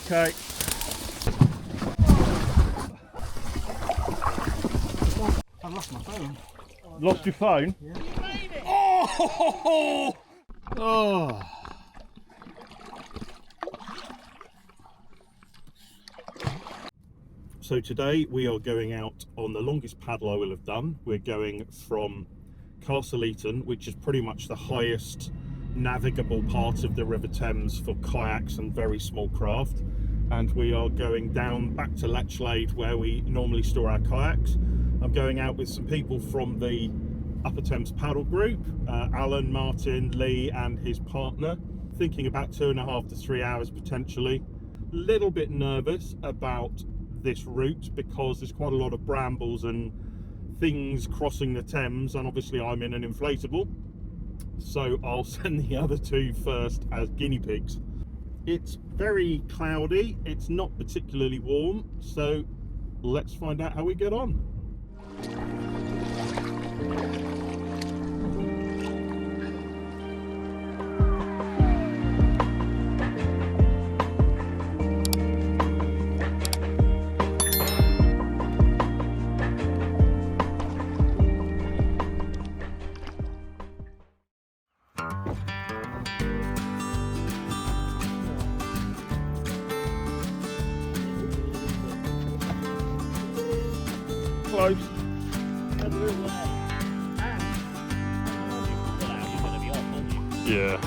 Okay. I lost my phone. Lost your phone? Yeah. Oh! Oh! So today we are going out on the longest paddle I will have done. We're going from Castle Eaton, which is pretty much the highest navigable part of the River Thames for kayaks and very small craft, and we are going down back to Lechlade where we normally store our kayaks. I'm going out with some people from the Upper Thames Paddle Group, Allen, Martyn, Lee and his partner. Thinking about 2.5 to 3 hours potentially. Little bit nervous about this route because there's quite a lot of brambles and things crossing the Thames, and obviously I'm in an inflatable, so I'll send the other two first as guinea pigs. It's very cloudy, it's not particularly warm, so let's find out how we get on. Close. Yeah.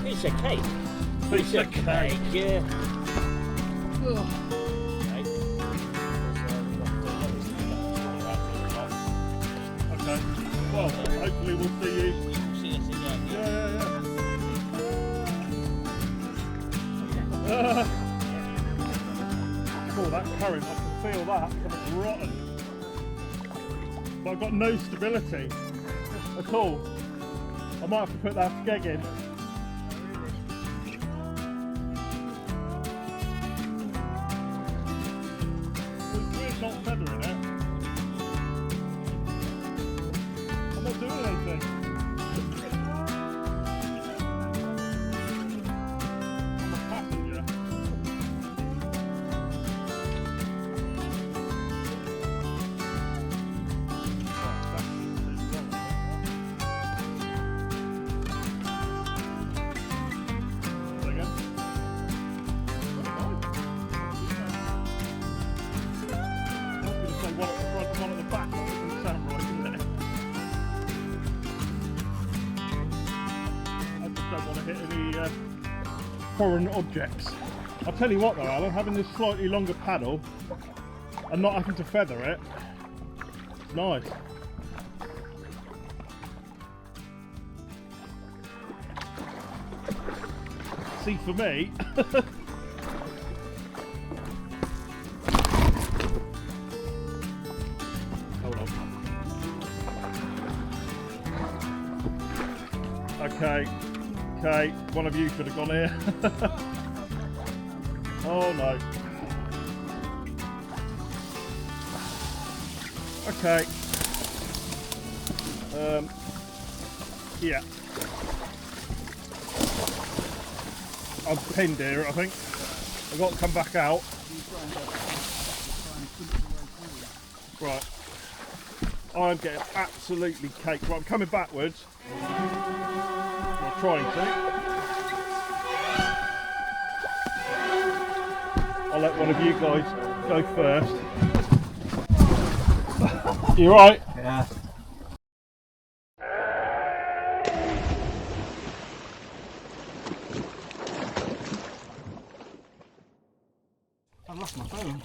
It's a cake. Piece of cake. Yeah. Okay. Well, hopefully we'll see you. See us again. Yeah. Oh, that current, I can feel that coming rotten. But I've got no stability at all. I might have to put that skeg in. We're not feathering it. I'm not doing anything. I'm a passenger. One at the front, one at the back, that doesn't sound right, does it? I just don't want to hit any foreign objects. I'll tell you what though, Alan, having this slightly longer paddle and not having to feather it, it's nice. See, for me, Okay, one of you could have gone here. Oh no. Okay. Yeah. I'm pinned here, I think. I've got to come back out. Right. I'm getting absolutely caked. Right, I'm coming backwards. I'm trying to. I'll let one of you guys go first. You right? Yeah. I lost my phone.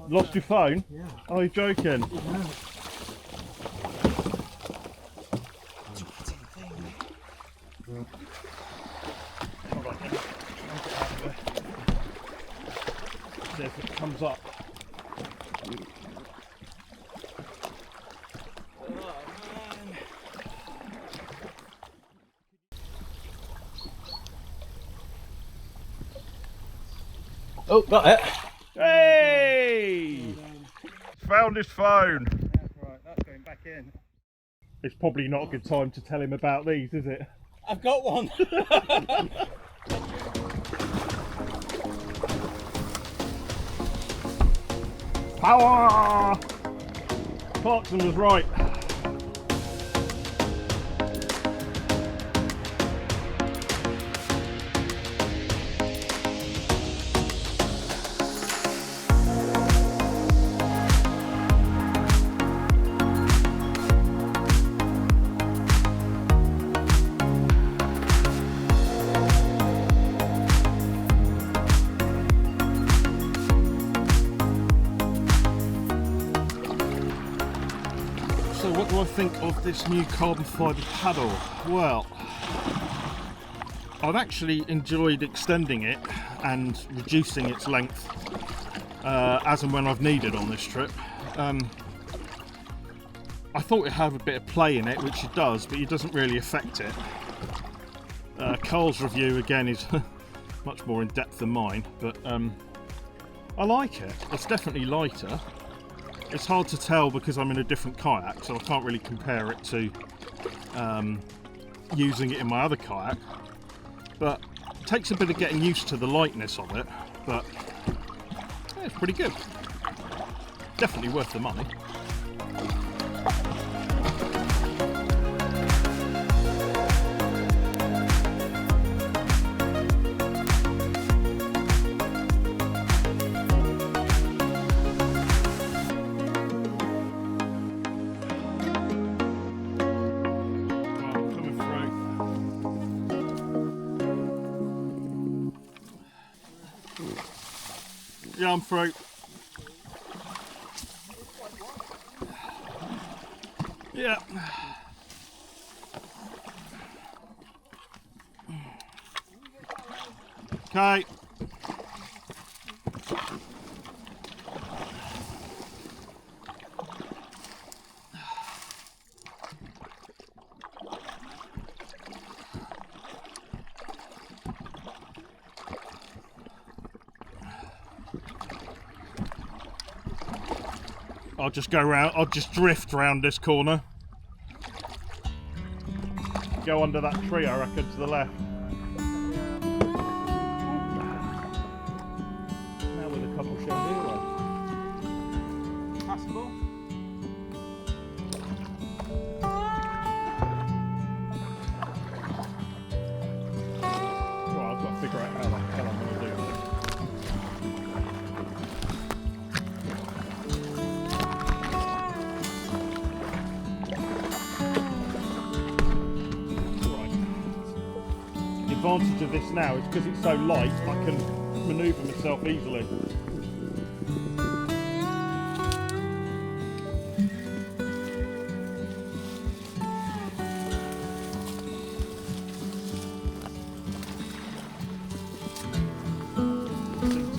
Lost your phone? Yeah. Oh, you're joking? No. Hold on, let me try and get out of there. See if it comes up. Oh, got it. Hey! Found his phone. That's right, that's going back in. It's probably not a good time to tell him about these, is it? I've got one. Power! Clarkson was right. So what do I think of this new carbon fibre paddle? Well, I've actually enjoyed extending it and reducing its length as and when I've needed on this trip. I thought it'd have a bit of play in it, which it does, but it doesn't really affect it. Carl's review again is much more in depth than mine, but I like it. It's definitely lighter. It's hard to tell because I'm in a different kayak, so I can't really compare it to using it in my other kayak. But it takes a bit of getting used to the lightness of it, but yeah, it's pretty good. Definitely worth the money. Yeah, I'm through. Yeah. Okay. I'll just go round, I'll just drift round this corner. Go under that tree, I reckon, to the left. Now with a couple of chandeliers. Passable? Well, I've got to figure out how the hell I'm going to do this. The advantage of this now is because it's so light, I can manoeuvre myself easily.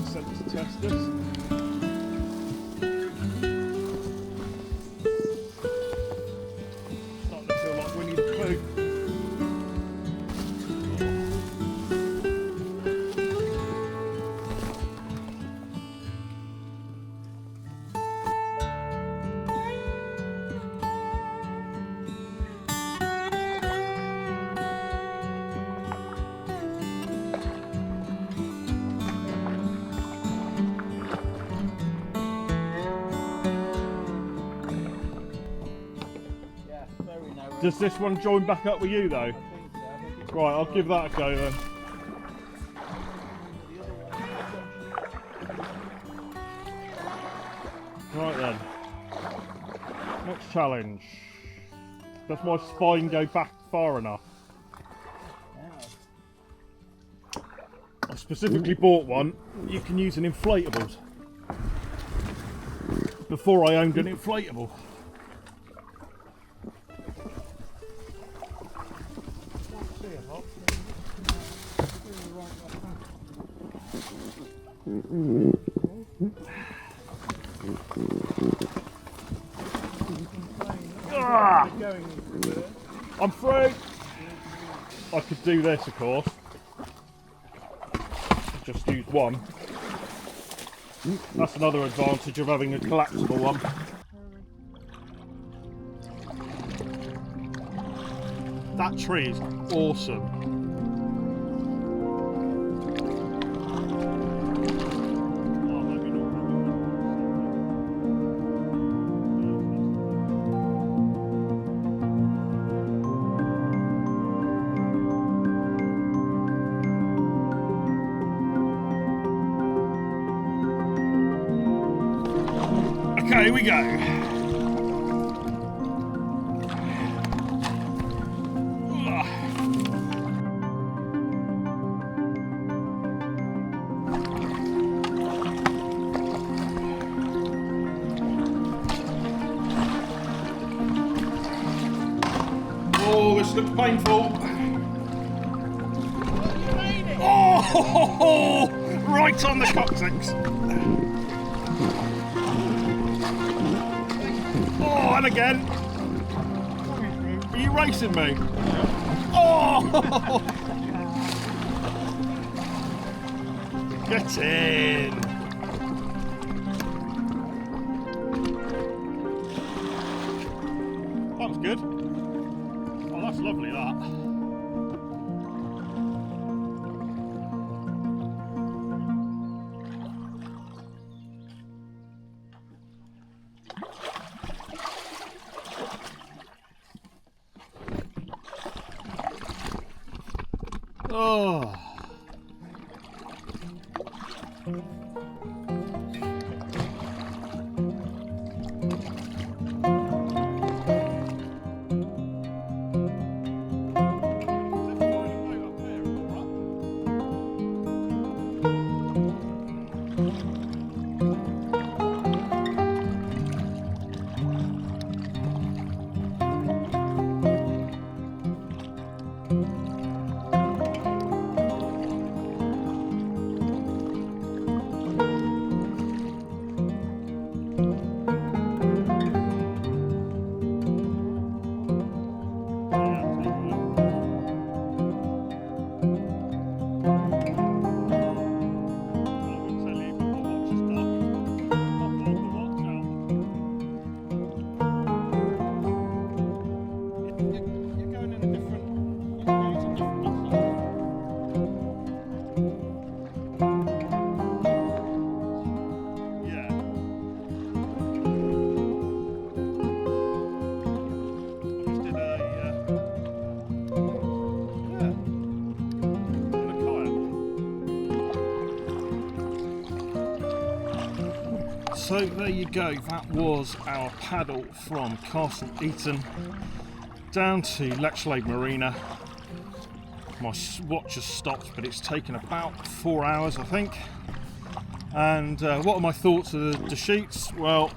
Sensor testers. Starting to feel like Winnie the Pooh. Yeah, very narrow. Does this one join back up with you though? I think so. I think it's Right, I'll give that a go then. the other one. Right then. Next challenge. Does my spine go back far enough? I specifically bought one. You can use an inflatable. Before I owned an inflatable. Ah! I'm through. I could do this, of course. Just use one. That's another advantage of having a collapsible one. That tree is awesome. Okay, here we go. Oh, this looks painful. Oh, right on the coccyx. Oh, and again. Are you racing me? Oh! Get in. That was good. Oh, that's lovely, that. Oh. So there you go, that was our paddle from Castle Eaton down to Lechlade Marina. My watch has stopped, but it's taken about 4 hours, I think. And what are my thoughts of the Deschutes? Well,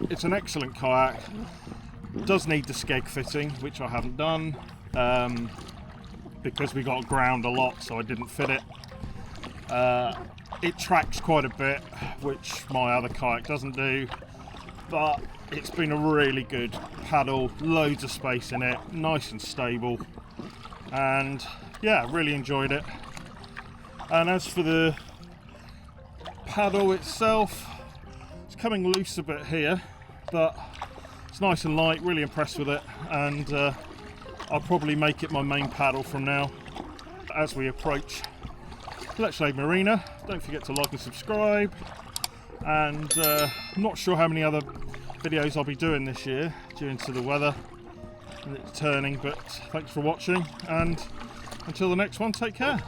it's an excellent kayak. It does need the skeg fitting, which I haven't done because we got ground a lot, so I didn't fit it. It tracks quite a bit, which my other kayak doesn't do, but it's been a really good paddle, loads of space in it, nice and stable, and yeah, really enjoyed it. And as for the paddle itself, it's coming loose a bit here, but it's nice and light, really impressed with it, and I'll probably make it my main paddle from now as we approach Lechlade Marina. Don't forget to like and subscribe, and I'm not sure how many other videos I'll be doing this year due to the weather and it's turning, but thanks for watching, and until the next one, take care.